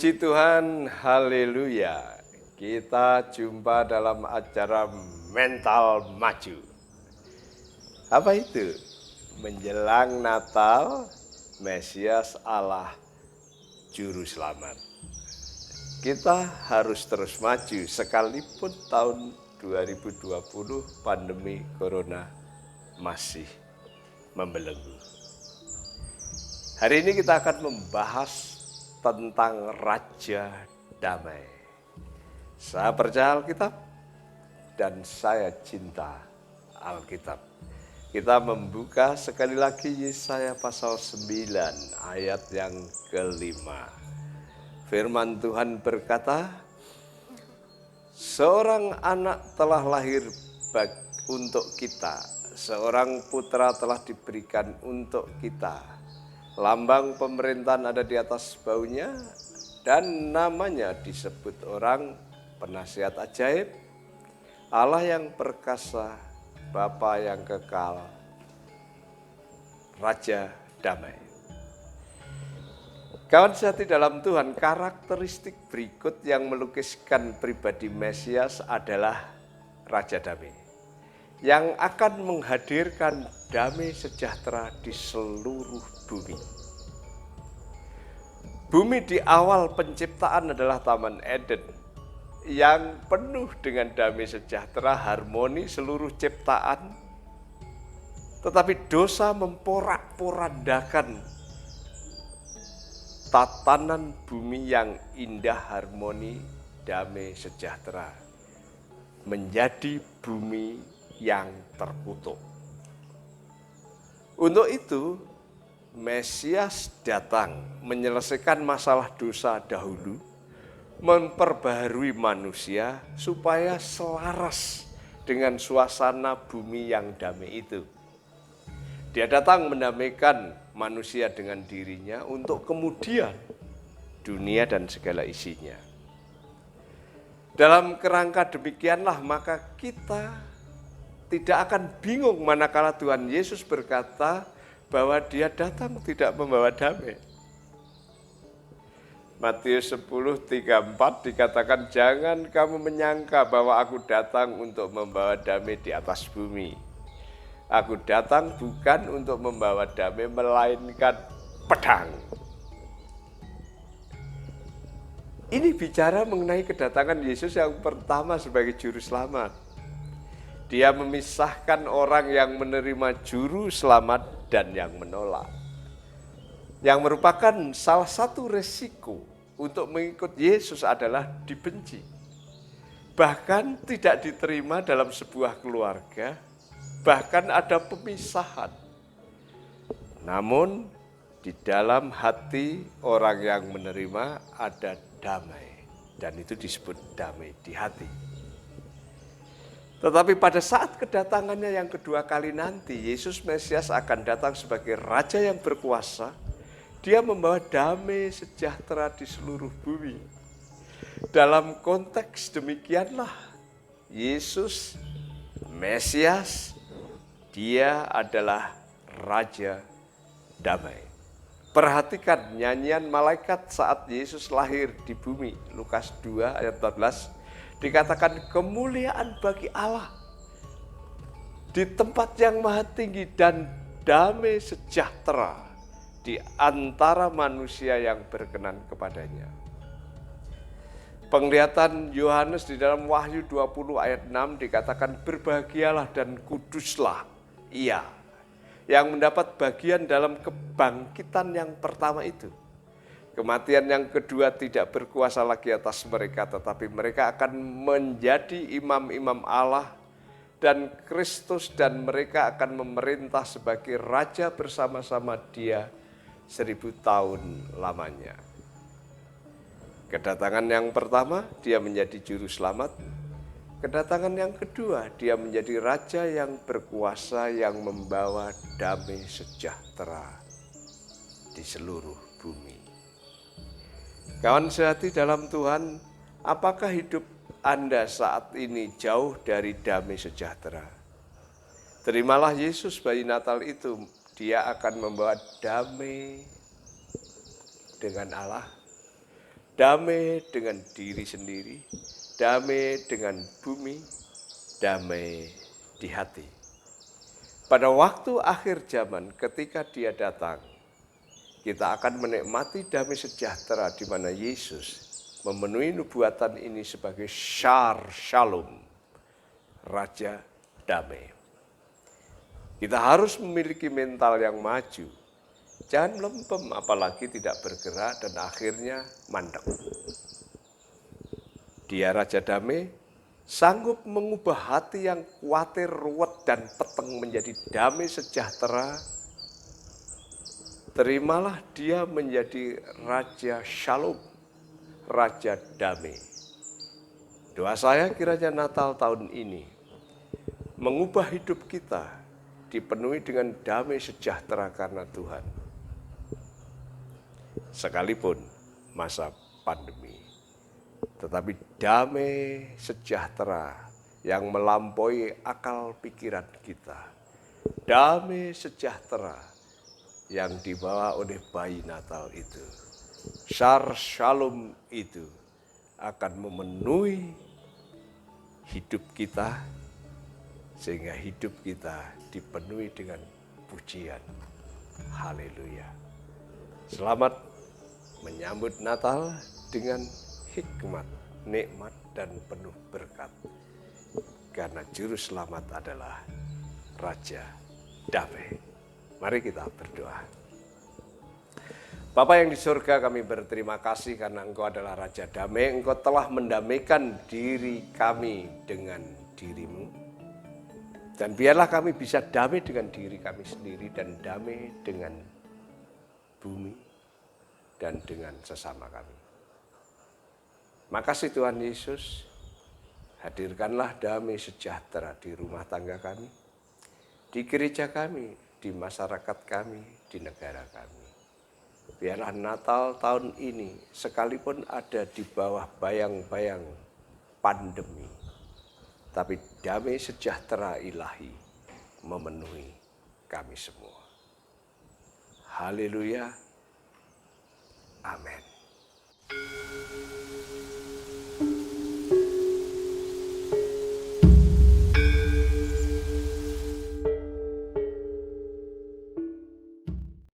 Puji Tuhan, haleluya. Kita jumpa dalam acara Mental Maju. Apa itu? Menjelang Natal, Mesias Allah Juru Selamat. Kita harus terus maju sekalipun tahun 2020 pandemi Corona masih membelenggu. Hari ini kita akan membahas tentang Raja Damai. Saya percaya Alkitab dan saya cinta Alkitab. Kita membuka sekali lagi Yesaya pasal 9 ayat yang kelima. Firman Tuhan berkata, seorang anak telah lahir untuk kita, seorang putra telah diberikan untuk kita. Lambang pemerintahan ada di atas baunya, dan namanya disebut orang penasihat ajaib, Allah yang perkasa, Bapa yang kekal, Raja Damai. Kawan sejati dalam Tuhan, karakteristik berikut yang melukiskan pribadi Mesias adalah Raja Damai, yang akan menghadirkan damai sejahtera di seluruh bumi. Bumi di awal penciptaan adalah Taman Eden yang penuh dengan damai sejahtera, harmoni seluruh ciptaan. Tetapi dosa memporak-porandakan tatanan bumi yang indah, harmoni, damai sejahtera menjadi bumi yang terkutuk. Untuk itu, Mesias datang menyelesaikan masalah dosa dahulu, memperbaharui manusia supaya selaras dengan suasana bumi yang damai itu. Dia datang mendamaikan manusia dengan dirinya untuk kemudian dunia dan segala isinya. Dalam kerangka demikianlah maka kita tidak akan bingung manakala Tuhan Yesus berkata bahwa dia datang tidak membawa damai. Matius 10:34 dikatakan, jangan kamu menyangka bahwa aku datang untuk membawa damai di atas bumi. Aku datang bukan untuk membawa damai, melainkan pedang. Ini bicara mengenai kedatangan Yesus yang pertama sebagai juru selamat. Dia memisahkan orang yang menerima juru selamat dan yang menolak. Yang merupakan salah satu resiko untuk mengikut Yesus adalah dibenci. Bahkan tidak diterima dalam sebuah keluarga, bahkan ada pemisahan. Namun di dalam hati orang yang menerima ada damai, dan itu disebut damai di hati. Tetapi pada saat kedatangannya yang kedua kali nanti, Yesus Mesias akan datang sebagai Raja yang berkuasa. Dia membawa damai sejahtera di seluruh bumi. Dalam konteks demikianlah, Yesus Mesias, dia adalah Raja Damai. Perhatikan nyanyian malaikat saat Yesus lahir di bumi. Lukas 2 ayat 14. Dikatakan kemuliaan bagi Allah di tempat yang maha tinggi dan damai sejahtera di antara manusia yang berkenan kepadanya. Penglihatan Yohanes di dalam Wahyu 20 ayat 6 dikatakan berbahagialah dan kuduslah ia yang mendapat bagian dalam kebangkitan yang pertama itu. Kematian yang kedua tidak berkuasa lagi atas mereka, tetapi mereka akan menjadi imam-imam Allah dan Kristus, dan mereka akan memerintah sebagai Raja bersama-sama Dia 1000 tahun lamanya. Kedatangan yang pertama, Dia menjadi juru selamat. Kedatangan yang kedua, Dia menjadi Raja yang berkuasa yang membawa damai sejahtera di seluruh bumi. Kawan sehati dalam Tuhan, apakah hidup Anda saat ini jauh dari damai sejahtera? Terimalah Yesus bayi Natal itu, Dia akan membawa damai dengan Allah, damai dengan diri sendiri, damai dengan bumi, damai di hati. Pada waktu akhir zaman ketika Dia datang, kita akan menikmati damai sejahtera di mana Yesus memenuhi nubuatan ini sebagai Shalom, Raja Damai. Kita harus memiliki mental yang maju. Jangan melempem, apalagi tidak bergerak dan akhirnya mandek. Dia Raja Damai, sanggup mengubah hati yang khawatir, ruwet, dan peteng menjadi damai sejahtera. Terimalah Dia menjadi Raja Shalom, Raja Damai. Doa saya kiranya Natal tahun ini mengubah hidup kita dipenuhi dengan damai sejahtera karena Tuhan. Sekalipun masa pandemi, tetapi damai sejahtera yang melampaui akal pikiran kita. Damai sejahtera yang dibawa oleh bayi Natal itu. Shalom itu akan memenuhi hidup kita, sehingga hidup kita dipenuhi dengan pujian. Haleluya. Selamat menyambut Natal dengan hikmat, nikmat, dan penuh berkat. Karena Juru Selamat adalah Raja Damai. Mari kita berdoa. Bapa yang di surga, kami berterima kasih karena Engkau adalah Raja Damai. Engkau telah mendamaikan diri kami dengan diri-Mu. Dan biarlah kami bisa damai dengan diri kami sendiri dan damai dengan bumi dan dengan sesama kami. Makasih Tuhan Yesus, hadirkanlah damai sejahtera di rumah tangga kami, di gereja kami, di masyarakat kami, di negara kami. Biarlah Natal tahun ini sekalipun ada di bawah bayang-bayang pandemi, tapi damai sejahtera ilahi memenuhi kami semua. Haleluya. Amin.